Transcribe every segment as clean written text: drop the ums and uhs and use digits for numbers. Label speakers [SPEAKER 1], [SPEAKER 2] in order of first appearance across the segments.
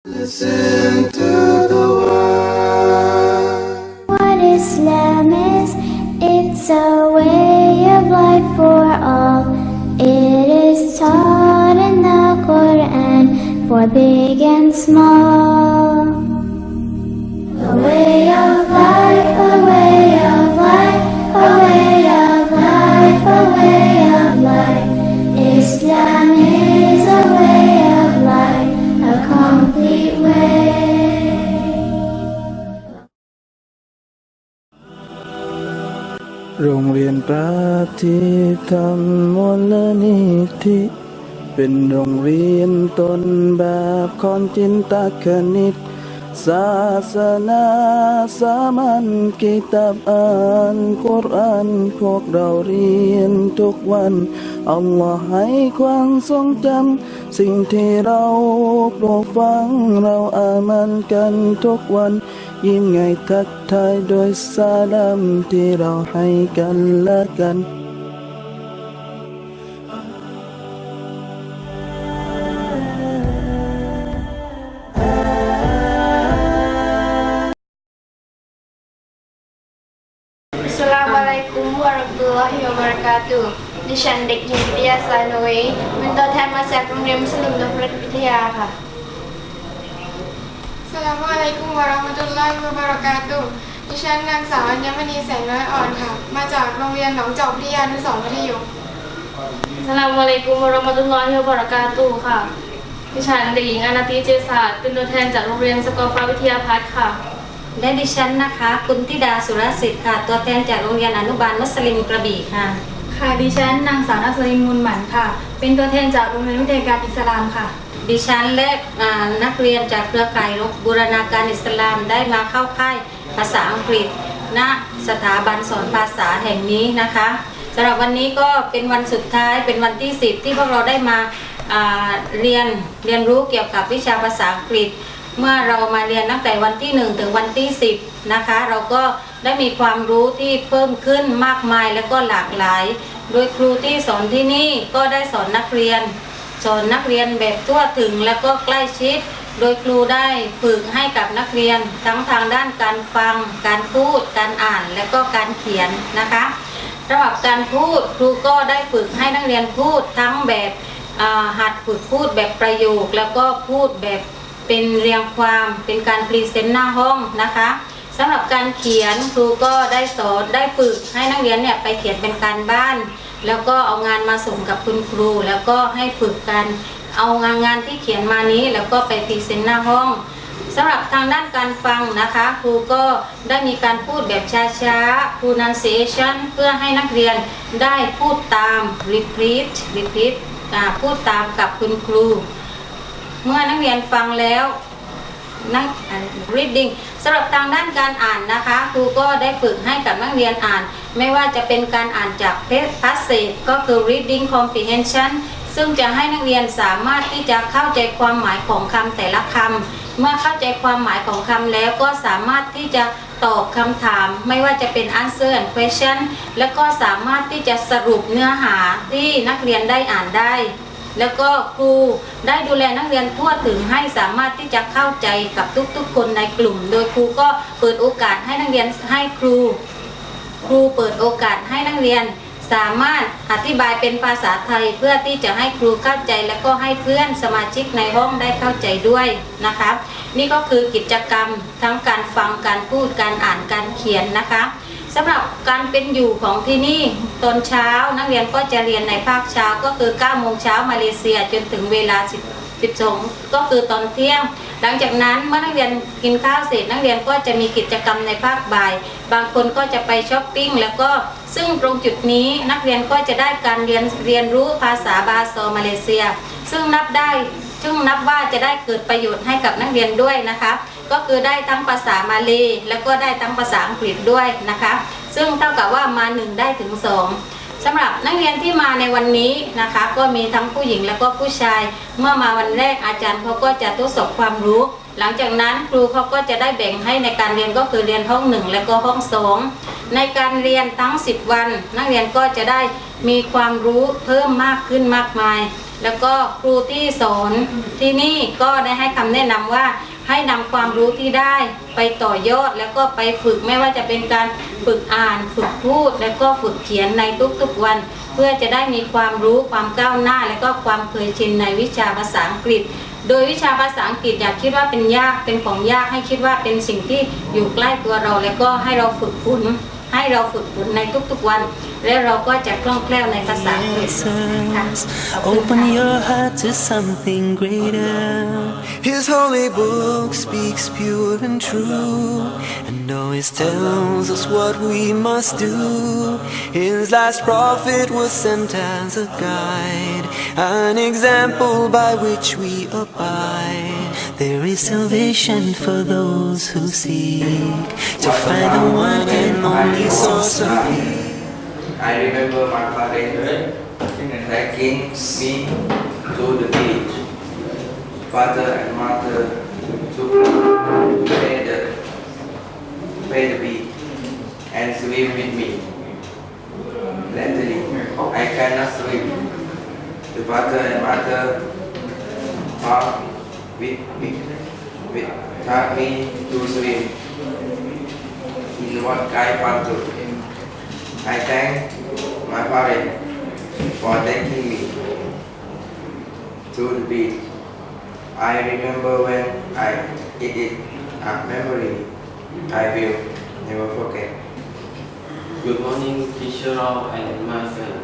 [SPEAKER 1] Listen to the word.
[SPEAKER 2] What Islam is, it's a way of life for all. It is taught in the Quran for big and small. A way of life, a way of life, a way of life, a way of life. Islam is a way of life, a complete way.
[SPEAKER 3] โรงเรียนประทีปธรรมมูลนิธิเป็นโรงเรียนต้นแบบของจินตคณิตศาสนาสามัญกิตาบอ่านกุรอานพวกเราเรียนทุกวันอัลลอฮ์ให้ความทรงจำสิ่งที่เราปลูกฝังเราอามันกันทุกวันยิ้มไงทักทายโดยสาลามที่เราให้กันและกัน
[SPEAKER 4] อัสสลามุอะลัยกุมวะเราะห์มะตุลลอฮิวะบะเราะกาตุฮ์ดิฉันเด็กหญิงวิทยาสายโนเวเป็นตัวแทนมาจากโรงเรียนมุสลิมนพรัตน์วิทยาค่ะ
[SPEAKER 5] อัสสลามุอะลัยกุมวะเราะห์มะตุลลอฮิวะบะเราะกาตุฮ์ดิฉันนางสาวอัญมณีแสงน้อยอ่อนค่ะมาจากโรงเรียนหนองจอกวิทยานุสรณ์มัธยม
[SPEAKER 6] อัสสลามุอะลัยกุมวะเราะห์มะตุลลอฮิวะบะเราะกาตุฮ์ค่ะดิฉันเด็กหญิงอนาตีเจษาเป็นตัวแทนจากโรงเรียนสกอฟ้าวิทยาพัฒน์ค่ะ
[SPEAKER 7] และดิฉันนะคะคุณธิดาสุรสิทธิ์ค่ะตัวแทนจากโรงเรียนอนุบาลมุสลิมกระบี่ค่ะ
[SPEAKER 8] ค่ะดิฉันนางสาวนัสลินมูลหมันค่ะเป็นตัวแทนจากโรงเรียนวิทยาการอิสลามค่ะ
[SPEAKER 7] ดิฉันและนักเรียนจากเครือข่ายบูรณาการอิสลามได้มาเข้าค่ายภาษาอังกฤษณสถาบันสอนภาษาแห่งนี้นะคะสำหรับวันนี้ก็เป็นวันสุดท้ายเป็นวันที่10ที่พวกเราได้มาเรียนรู้เกี่ยวกับวิชาภาษาอังกฤษเมื่อเรามาเรียนตั้งแต่วันที่1ถึงวันที่10นะคะเราก็ได้มีความรู้ที่เพิ่มขึ้นมากมายและก็หลากหลายโดยครูที่สอนที่นี่ก็ได้สอนนักเรียนแบบทั่วถึงและก็ใกล้ชิดโดยครูได้ฝึกให้กับนักเรียนทั้งทางด้านการฟังการพูดการอ่านและก็การเขียนนะคะสำหรับการพูดครูก็ได้ฝึกให้นักเรียนพูดทั้งแบบหัดฝึกพูดแบบประโยคแล้วก็พูดแบบเป็นเรียงความเป็นการพรีเซนต์หน้าห้องนะคะสำหรับการเขียนครูก็ได้สอนได้ฝึกให้นักเรียนเนี่ยไปเขียนเป็นการบ้านแล้วก็เอางานมาส่งกับคุณครูแล้วก็ให้ฝึกกันเอางานที่เขียนมานี้แล้วก็ไปพรีเซนต์หน้าห้องสำหรับทางด้านการฟังนะคะครูก็ได้มีการพูดแบบช้าๆ pronunciation เพื่อให้นักเรียนได้พูดตาม repeat พูดตามกับคุณครูเมื่อนักเรียนฟังแล้วreading สำหรับทางด้านการอ่านนะคะครูก็ได้ฝึกให้กับนักเรียนอ่านไม่ว่าจะเป็นการอ่านจาก passage ก็คือ reading comprehension ซึ่งจะให้นักเรียนสามารถที่จะเข้าใจความหมายของคำแต่ละคำเมื่อเข้าใจความหมายของคำแล้วก็สามารถที่จะตอบคำถามไม่ว่าจะเป็น answer and question แล้วก็สามารถที่จะสรุปเนื้อหาที่นักเรียนได้อ่านได้แล้วก็ครูได้ดูแลนักเรียนทั่วถึงให้สามารถที่จะเข้าใจกับทุกๆคนในกลุ่มโดยครูก็เปิดโอกาสให้นักเรียนให้ครูเปิดโอกาสให้นักเรียนสามารถอธิบายเป็นภาษาไทยเพื่อที่จะให้ครูเข้าใจและก็ให้เพื่อนสมาชิกในห้องได้เข้าใจด้วยนะคะนี่ก็คือกิจกรรมทั้งการฟังการพูดการอ่านการเขียนนะคะสำหรับการเป็นอยู่ของที่นี่ตอนเช้านักเรียนก็จะเรียนในภาคเช้าก็คือ9โมงเช้ามาเลเซียจนถึงเวลา12ก็คือตอนเที่ยงหลังจากนั้นเมื่อนักเรียนกินข้าวเสร็จนักเรียนก็จะมีกิจกรรมในภาคบ่ายบางคนก็จะไปช้อปปิ้งแล้วก็ซึ่งตรงจุดนี้นักเรียนก็จะได้การเรียนรู้ภาษาบาโซมาเลเซียซึ่งนับว่าจะได้เกิดประโยชน์ให้กับนักเรียนด้วยนะคะก็คือได้ทั้งภาษามาเลแล้วก็ได้ทั้งภาษาอังกฤษด้วยนะคะซึ่งเท่ากับว่ามา1ได้ถึง2สำหรับนักเรียนที่มาในวันนี้นะคะก็มีทั้งผู้หญิงและก็ผู้ชายเมื่อมาวันแรกอาจารย์เขาก็จะทดสอบความรู้หลังจากนั้นครูเขาก็จะได้แบ่งให้ในการเรียนก็คือเรียนห้อง1และก็ห้อง2ในการเรียนทั้ง10วันนักเรียนก็จะได้มีความรู้เพิ่มมากขึ้นมากมาย แล้วก็ครูที่สอนที่นี่ก็ได้ให้คำแนะนำว่าให้นำความรู้ที่ได้ไปต่อยอดแล้วก็ไปฝึกไม่ว่าจะเป็นการฝึกอ่านฝึกพูดแล้วก็ฝึกเขียนในทุกๆวันเพื่อจะได้มีความรู้ความก้าวหน้าและก็ความเคยชินในวิชาภาษาอังกฤษโดยวิชาภาษาอังกฤษอย่าคิดว่าเป็นยากเป็นของยากให้คิดว่าเป็นสิ่งที่อยู่ใกล้ตัวเราแล้วก็ให้เราฝึกฝนในทุกๆวันและเราก็จะคล่องแคล่วในภาษาอังกฤษค่ะ
[SPEAKER 1] Open your heart to something greater. His holy book speaks pure and true, and always tells us what we must do. His last prophet was sent as a guide, an example by which we abide. There is salvation for those who seek to find the one and only source of peace.
[SPEAKER 9] I remember my father taking me to the beach. Father and mother took me to the beach and swim with me. Latterly, I cannot swim. The father and mother taught me to swim in what I want to. I thank my parents for taking me to the beach. I remember when it is a memory I will never forget.
[SPEAKER 10] Good morning, teacher and my friend.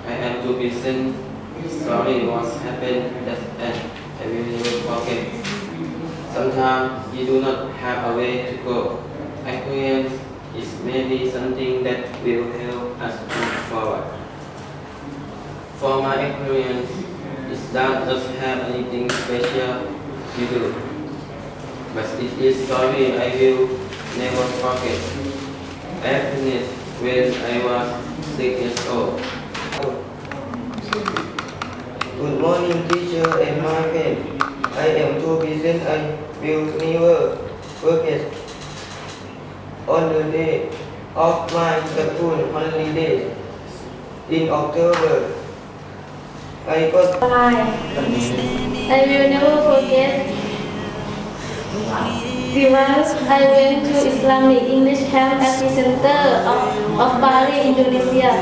[SPEAKER 10] I am to present story what happened that I will never forget. Sometimes you do not have a way to go. Experience is maybe something that will help us move forward. For my experience, it does not have anything special to do, but it is story I will never forget. I finished when I was 6 years old.
[SPEAKER 9] Good morning, teacher and my friend. I am to present I will never forget. On the day of my school holiday in October, I got
[SPEAKER 6] I will never forget the once I went to Islamic English camp at the center of Bali, Indonesia.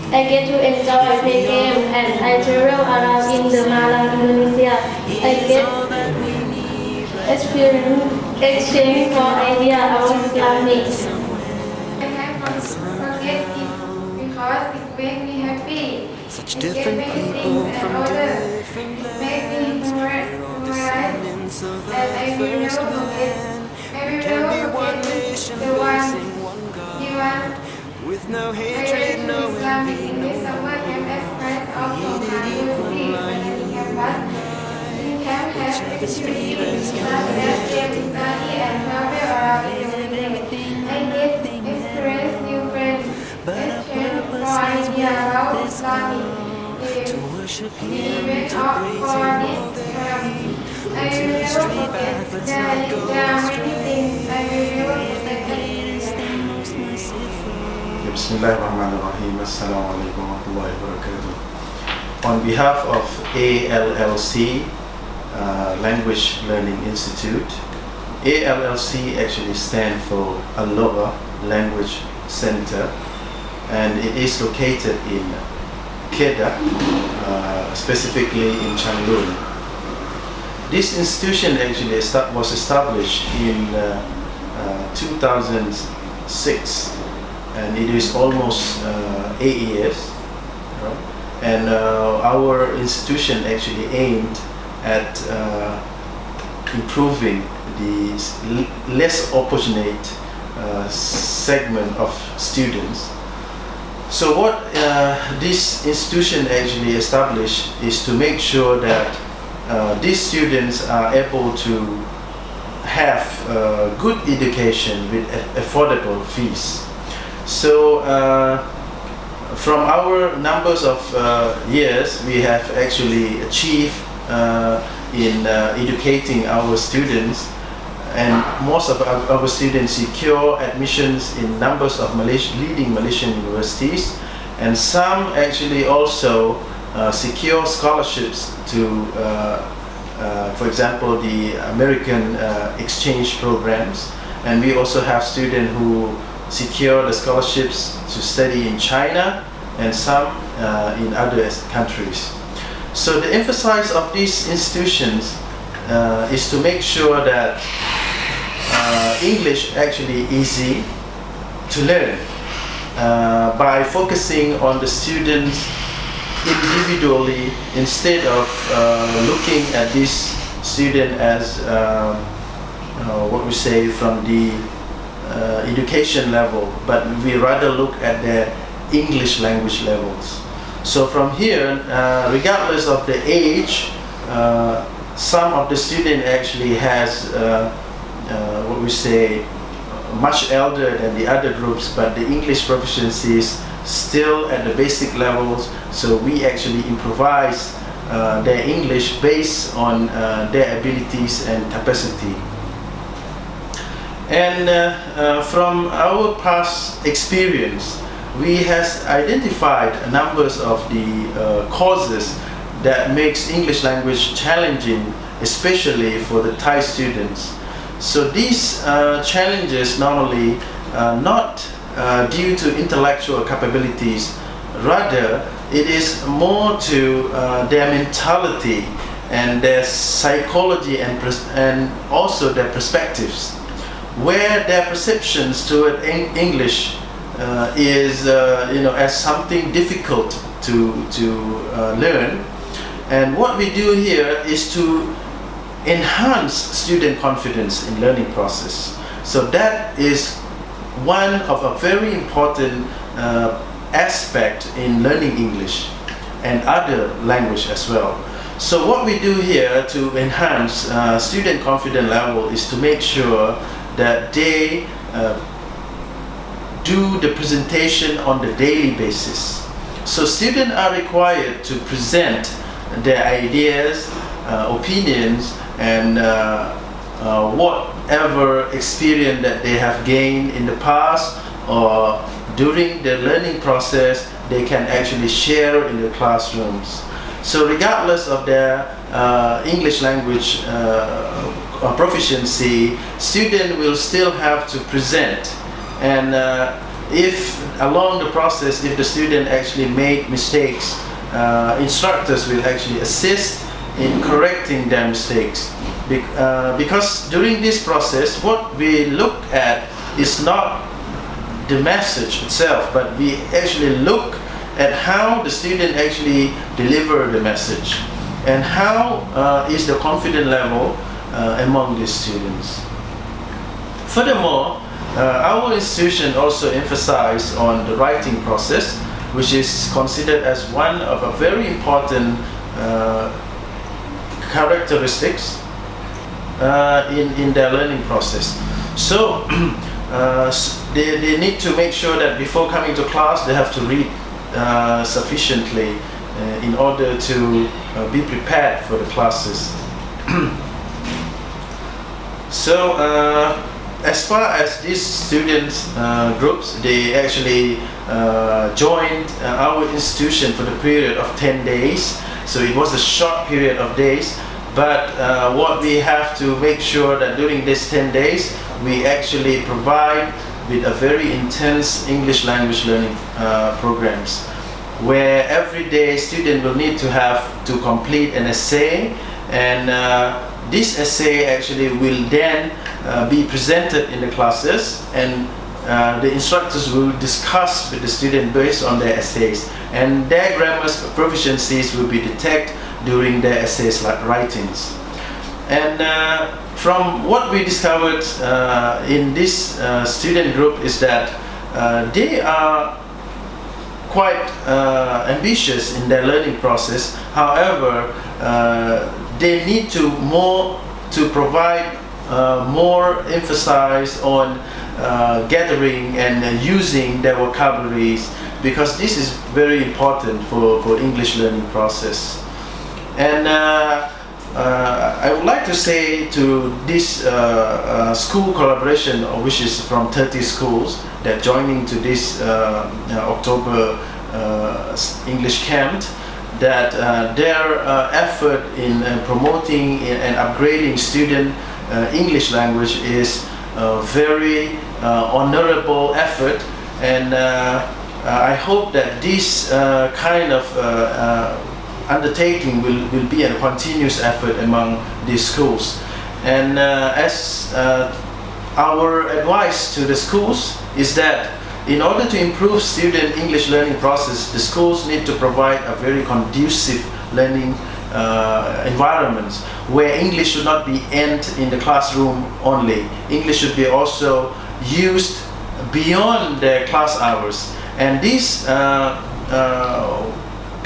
[SPEAKER 6] I get to enjoy play game and I travel around in the Malang, Indonesia. I get exchange for idea about Islamic.
[SPEAKER 5] I can't forget it because it makes me happy.
[SPEAKER 1] Such
[SPEAKER 5] It
[SPEAKER 1] different
[SPEAKER 5] gave me
[SPEAKER 1] people
[SPEAKER 5] things
[SPEAKER 1] from
[SPEAKER 5] and order.
[SPEAKER 1] different
[SPEAKER 5] It makes me memorize and I will never forget. I will never forget the one
[SPEAKER 1] with no
[SPEAKER 5] I
[SPEAKER 1] hatred,
[SPEAKER 5] went
[SPEAKER 1] no
[SPEAKER 5] to Islamic
[SPEAKER 1] envy,
[SPEAKER 5] English summer camp as part of the University Study campus. The camp has activities such as game study and travel around Indonesia. I get experience new friends, exchange for ideas about Islamic.
[SPEAKER 1] to worship
[SPEAKER 5] We
[SPEAKER 1] Him,
[SPEAKER 5] went
[SPEAKER 1] to
[SPEAKER 5] out
[SPEAKER 1] praise
[SPEAKER 5] for
[SPEAKER 1] Him
[SPEAKER 5] this
[SPEAKER 1] all day.
[SPEAKER 5] camp. I will never forget. There are many things I will never forget.
[SPEAKER 11] Bismillahirrahmanirrahim. Assalamualaikum warahmatullahi wabarakatuh. On behalf of ALLC, Language Learning Institute, ALLC actually stands for Aloha Language Center, and it is located in Kedah, specifically in Changlun. This institution actually was established in 2006. And it is almost 8 years, right? And our institution actually aimed at improving the less opportunate segment of students. So what this institution actually established is to make sure that these students are able to have good education with affordable fees. So from our numbers of years, we have actually achieved in educating our students, and most of our students secure admissions in numbers of leading Malaysian universities, and some actually also secure scholarships to, for example, the American exchange programs, and we also have students who secure the scholarships to study in China and some in other countries. So the emphasis of these institutions is to make sure that English actually easy to learn by focusing on the students individually instead of looking at this student as what we say from the education level, but we rather look at their English language levels. So from here, regardless of the age, some of the student actually has what we say much elder than the other groups, but the English proficiency is still at the basic levels, so we actually improvise their English based on their abilities and capacity. And from our past experience, we has identified numbers of the causes that makes English language challenging, especially for the Thai students. So these challenges normally not due to intellectual capabilities, rather it is more to their mentality and their psychology and also their perspectives, where their perceptions toward English is as something difficult to learn. And what we do here is to enhance student confidence in learning process. So that is one of a very important aspect in learning English and other language as well. So what we do here to enhance student confidence level is to make sure that they do the presentation on the daily basis. So students are required to present their ideas, opinions, and whatever experience that they have gained in the past or during the learning process, they can actually share in the classrooms. So regardless of their English language proficiency, student will still have to present. And if along the process, if the student actually made mistakes, instructors will actually assist in correcting their mistakes. Because during this process, what we look at is not the message itself, but we actually look at how the student actually deliver the message and how is the confidence level among the students. Furthermore, our institution also emphasizes on the writing process, which is considered as one of a very important characteristics in their learning process. So they need to make sure that before coming to class they have to read sufficiently in order to be prepared for the classes. So as far as these students groups, they actually joined our institution for the period of 10 days. So it was a short period of days, but what we have to make sure that during these 10 days we actually provide with a very intense English language learning programs, where every day student will need to have to complete an essay, and this essay actually will then be presented in the classes, and the instructors will discuss with the student based on their essays, and their grammar proficiencies will be detected during their essays writings. And from what we discovered in this student group is that they are quite ambitious in their learning process. However, they need to provide more emphasis on gathering and using their vocabularies, because this is very important for English learning process. And I would like to say to this school collaboration, which is from 30 schools that joining to this October English camp, that their effort in promoting and upgrading student English language is a very honorable effort, and I hope that this kind of undertaking will be a continuous effort among these schools. And as our advice to the schools is that in order to improve student English learning process, the schools need to provide a very conducive learning environment where English should not be end in the classroom only. English should be also used beyond their class hours. And this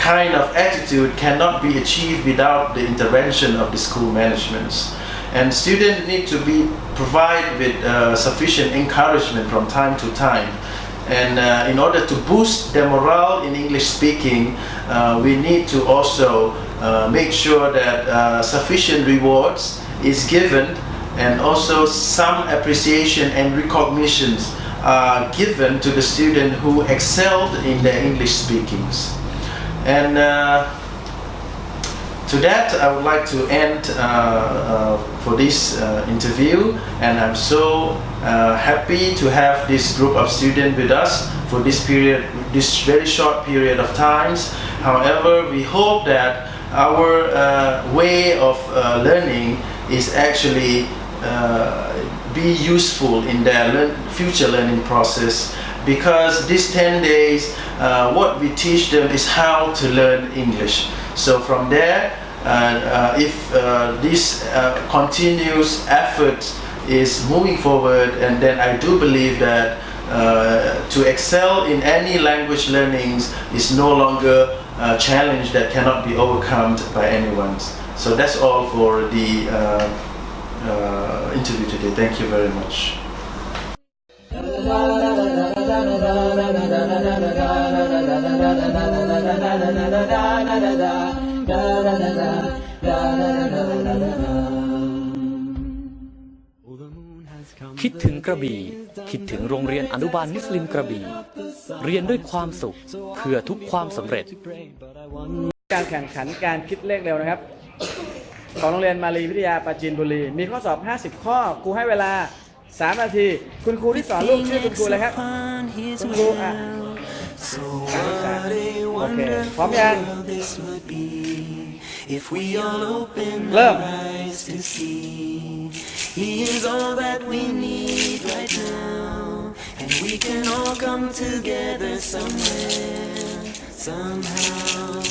[SPEAKER 11] kind of attitude cannot be achieved without the intervention of the school managements. And students need to be provided with sufficient encouragement from time to time. And in order to boost their morale in English speaking, we need to also make sure that sufficient rewards is given, and also some appreciation and recognitions are given to the student who excelled in their English speakings. And to that, I would like to end for this interview, and I'm so happy to have this group of students with us for this period, this very short period of times. However, we hope that our way of learning is actually be useful in their future learning process, because these 10 days what we teach them is how to learn English. So from there, if this continuous effort is moving forward, and then I do believe that to excel in any language learnings is no longer a challenge that cannot be overcome by anyone. So that's all for the interview today. Thank you very much.
[SPEAKER 12] Kit คิดถึงกระบี่คิดถึงโรงเรียนอนุบาลมุสลิมกระบี่เรียนด้วยความสุขเพื่อทุกความสำเร็จ
[SPEAKER 3] การแข่งขันการคิดเลขเร็วนะครับของโรงเรียนมาลีวิทยาปราจีนบุรีมีข้อสอบ50ข้อครูให้เวลา3 นาทีคุณครูที่สอนลูกชื่อคุณครูอะไรครับคุณครูโอเคพร้อมยังเริ่มHe is all that we need right now, and we can all come together somewhere, somehow.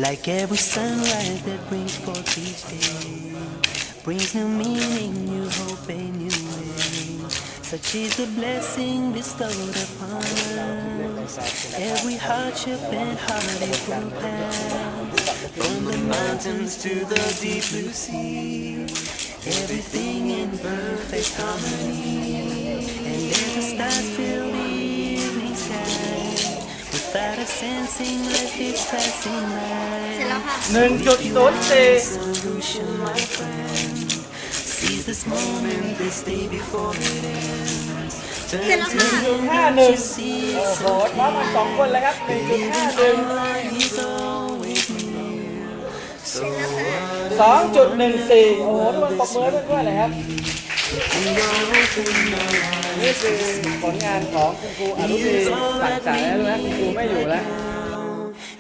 [SPEAKER 3] Like every sunrise that brings forth each day, brings new meaning, new hope, and new way. Such is the blessing bestowed upon us. Every hardship and heartache will pass. From the mountains to the deep blue sea, everything in perfect harmony. And there's a star-filled evening sky, without a sensing life is passing by. 1.04 solution, my friend. Seize this moment, this day before it ends. Turn to the sea, so baby, he's always near. 2.14 โอ้โหทุกคนปรบมือเพื่อนๆเลยครับนี่คือผลงานของคุณครูอนุทีสั่งจ่ายแล้วนะคุณครูไม่อยู่แล้ว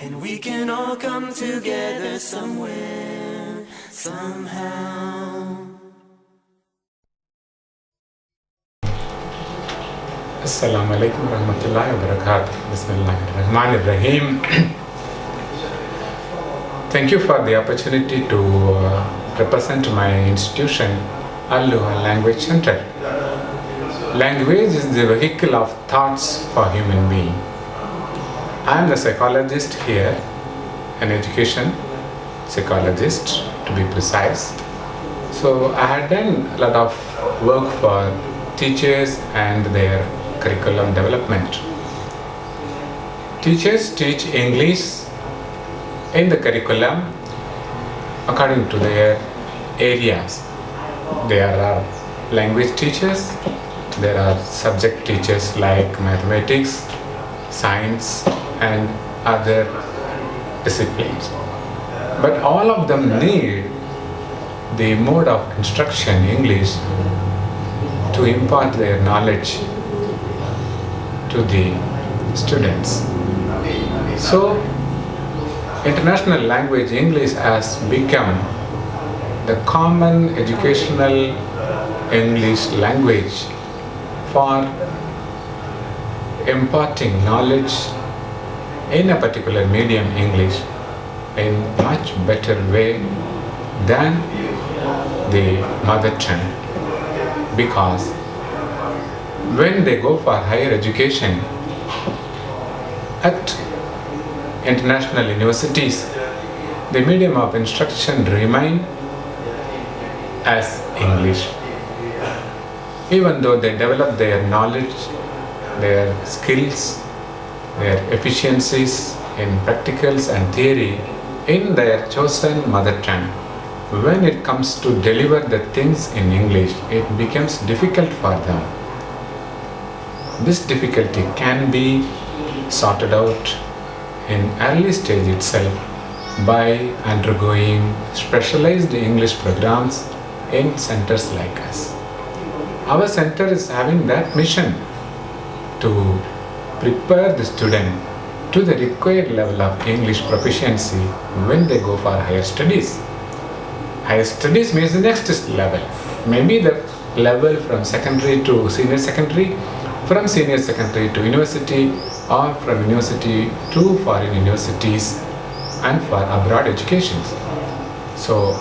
[SPEAKER 3] And we can all come together somewhere somehow
[SPEAKER 13] Assalamu alaikum warahmatullahi wabarakatuh. Bismillahirrahmanirrahim. Thank you for the opportunity to represent my institution, Al-Luha Language Center. Language is the vehicle of thoughts for human being. I am the psychologist here, an education psychologist to be precise. So I had done a lot of work for teachers and their curriculum development. Teachers teach English in the curriculum according to their areas. There are language teachers, there are subject teachers like mathematics, science and other disciplines. But all of them need the mode of instruction, English, to impart their knowledge to the students. So, international language English has become the common educational English language for imparting knowledge in a particular medium English in much better way than the mother tongue, because when they go for higher education at international universities, the medium of instruction remain as English. Even though they develop their knowledge, their skills, their efficiencies in practicals and theory in their chosen mother tongue, when it comes to deliver the things in English, it becomes difficult for them. This difficulty can be sorted out in early stage itself by undergoing specialized English programs in centers like us. Our center is having that mission to prepare the student to the required level of English proficiency when they go for higher studies. Higher studies means the next level. Maybe the level from secondary to senior secondary, from senior secondary to university, or from university to foreign universities and for abroad educations. So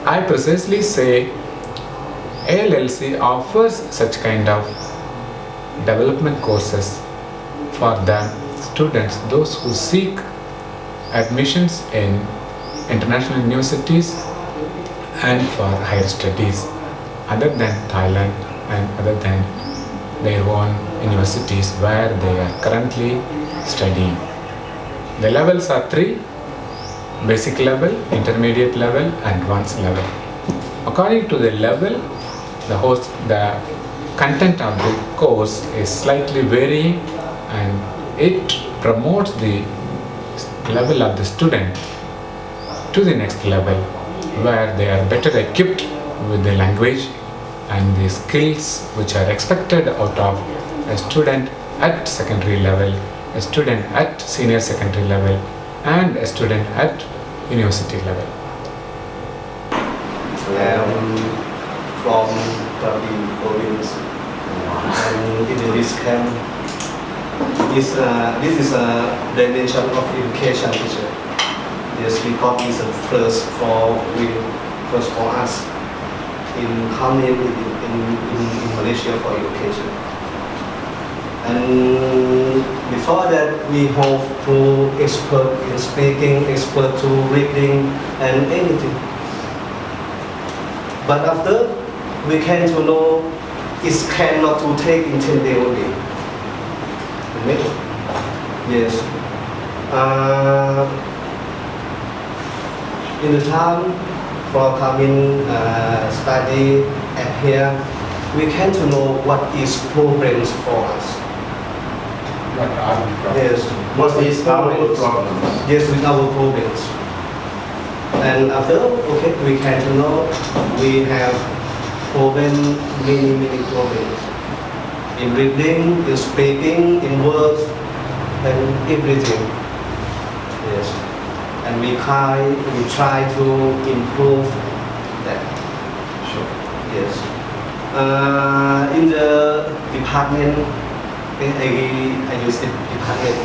[SPEAKER 13] I precisely say ALLC offers such kind of development courses for the students, those who seek admissions in international universities and for higher studies other than Thailand and other than their own universities where they are currently studying. The levels are 3: basic level, intermediate level and advanced level. According to the level, the content of the course is slightly varying, and it promotes the level of the student to the next level where they are better equipped with the language and the skills which are expected out of a student at secondary level, a student at senior secondary level and a student at university level.
[SPEAKER 14] From Krabi province, and in this camp, this is a dimension of education teacher. Yes, because it's the first for us in coming in Malaysia for education. And before that, we hope to expert in speaking, expert to reading and anything. But after, we came to know it cannot to take in 10 days only. Yes. In the time for coming study at here, we came to know what is problems for us.
[SPEAKER 13] What are the problems?
[SPEAKER 14] Yes. What is our problems? Yes, with our problems. And after, okay, we came to know we have many problems. In reading, in speaking, in words, and everything. Yes. And we try to improve that.
[SPEAKER 11] Sure.
[SPEAKER 14] Yes. In the department, I use the department.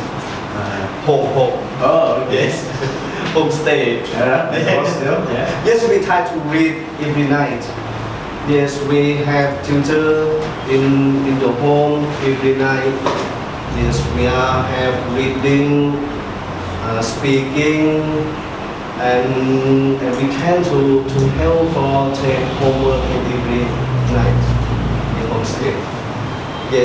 [SPEAKER 14] Home.
[SPEAKER 11] Oh, okay.
[SPEAKER 14] Yes. Homestay.
[SPEAKER 11] Yeah.
[SPEAKER 14] Yes, we try to read every night. Yes, we have tutor in the home every night. Yes, we have reading, speaking, and we can to help for take homework every night in homestay. Yes.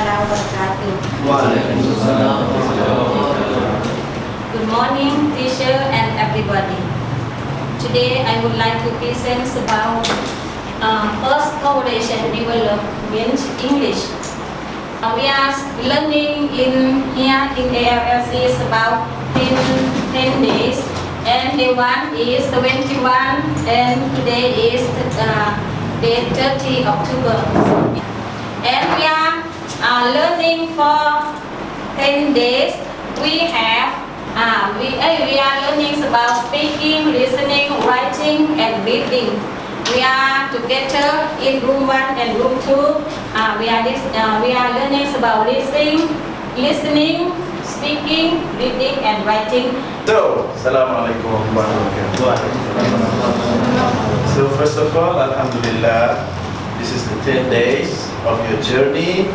[SPEAKER 7] Good morning, teacher and everybody. Today I would like to present about Earth Population Development English. We are learning in here in ALLC is about 10 days, and day 1 is 21, and today is day 30 October. And we are learning for 10 days. We are learning about speaking, listening, writing, and reading. We are together in room 1 and room 2. We are learning about listening, speaking, reading, and writing.
[SPEAKER 11] So, Assalamualaikum warahmatullahi wabarakatuh. So first of all, Alhamdulillah, this is the 10 days of your journey.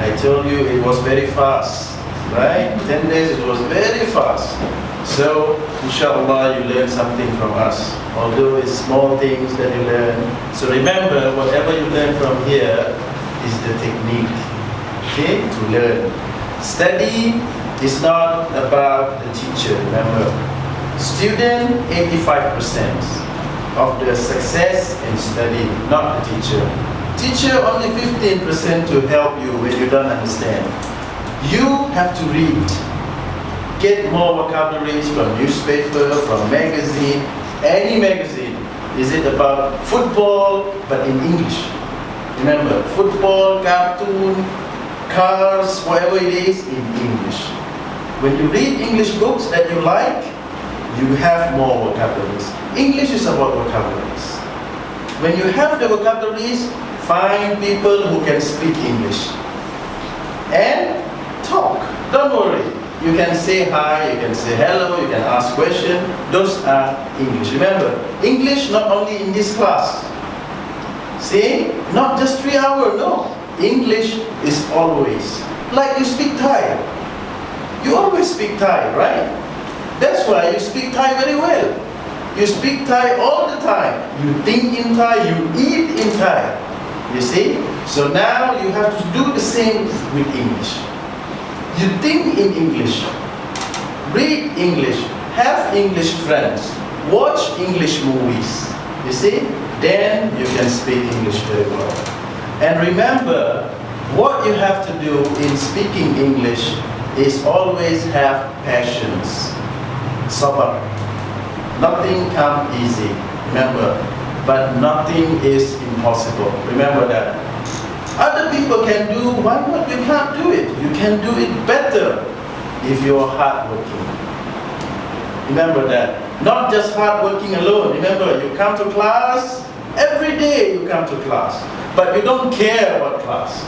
[SPEAKER 11] I told you it was very fast, right? 10 days it was very fast. So, inshallah, you learn something from us. Although it's small things that you learn. So remember, whatever you learn from here is the technique, okay, to learn. Study is not about the teacher, remember. Student, 85% of the success in study, not the teacher. Teacher, only 15% to help you when you don't understand. You have to read. Get more vocabularies from newspaper, from magazine, any magazine. Is it about football, but in English? Remember, football, cartoon, cars, whatever it is, in English. When you read English books that you like, you have more vocabularies. English is about vocabularies. When you have the vocabularies, find people who can speak English. And talk. Don't worry. You can say hi, you can say hello, you can ask questions. Those are English. Remember, English not only in this class. See, not just 3 hours, no. English is always. Like you speak Thai. You always speak Thai, right? That's why you speak Thai very well. You speak Thai all the time. You think in Thai, you eat in Thai. You see? So now you have to do the same with English. You think in English, read English, have English friends, watch English movies, you see? Then you can speak English very well. And remember, what you have to do in speaking English is always have passions, sabar. Nothing comes easy, remember, but nothing is impossible. Remember that. Other people can do, why not you can't do it? You can do it better if you're hardworking. Remember that. Not just hardworking alone. Remember, you come to class, every day you come to class, but you don't care about class.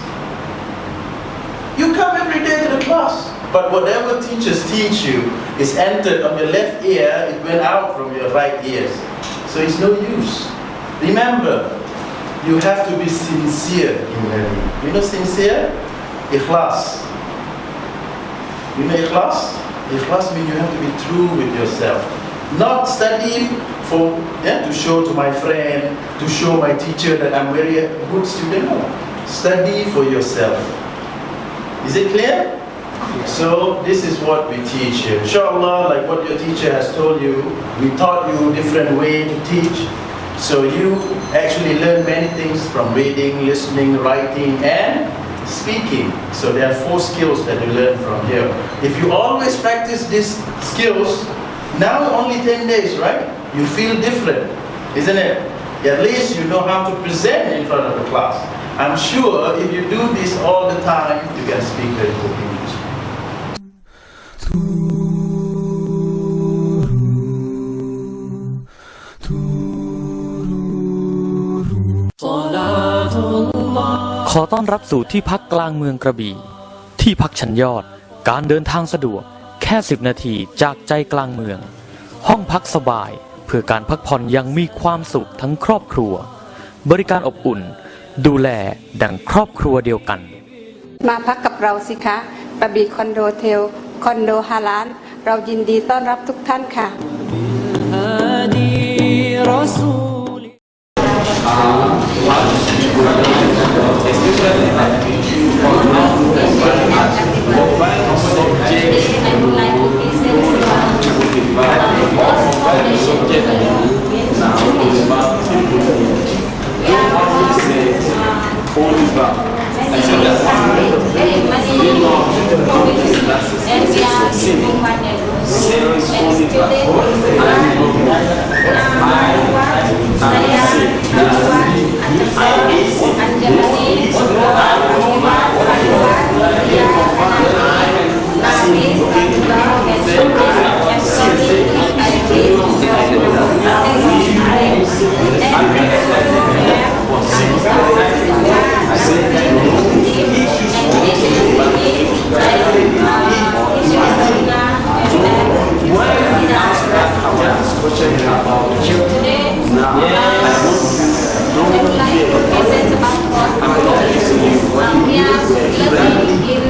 [SPEAKER 11] You come every day to the class, but whatever teachers teach you is entered on your left ear, it went out from your right ears. So it's no use. Remember, you have to be sincere in learning. You know sincere? Ikhlas. You know ikhlas? Ikhlas means you have to be true with yourself. Not study to show to my friend, to show my teacher that I'm very good student. No. Study for yourself. Is it clear? So this is what we teach here. Inshallah, like what your teacher has told you, we taught you different way to teach. So you actually learn many things from reading, listening, writing, and speaking. So there are 4 skills that you learn from here. If you always practice these skills, now only 10 days, right? You feel different, isn't it? At least you know how to present in front of the class. I'm sure if you do this all the time, you can speak very good English.
[SPEAKER 12] ขอต้อนรับสู่ที่พักกลางเมืองกระบี่ที่พักชั้นยอดการเดินทางสะดวกแค่10 นาทีจากใจกลางเมืองห้องพักสบายเพื่อการพักผ่อนยังมีความสุขทั้งครอบครัวบริการอบอุ่นดูแลดังครอบครัวเดียวกัน
[SPEAKER 15] มาพักกับเราสิคะกระบี่คอนโดเทลคอนโด5 ล้านเรายินดีต้อนรับทุกท่านค่ะ
[SPEAKER 7] And we are
[SPEAKER 3] question about
[SPEAKER 7] Today,
[SPEAKER 3] now.
[SPEAKER 7] I would like to present about we are learning in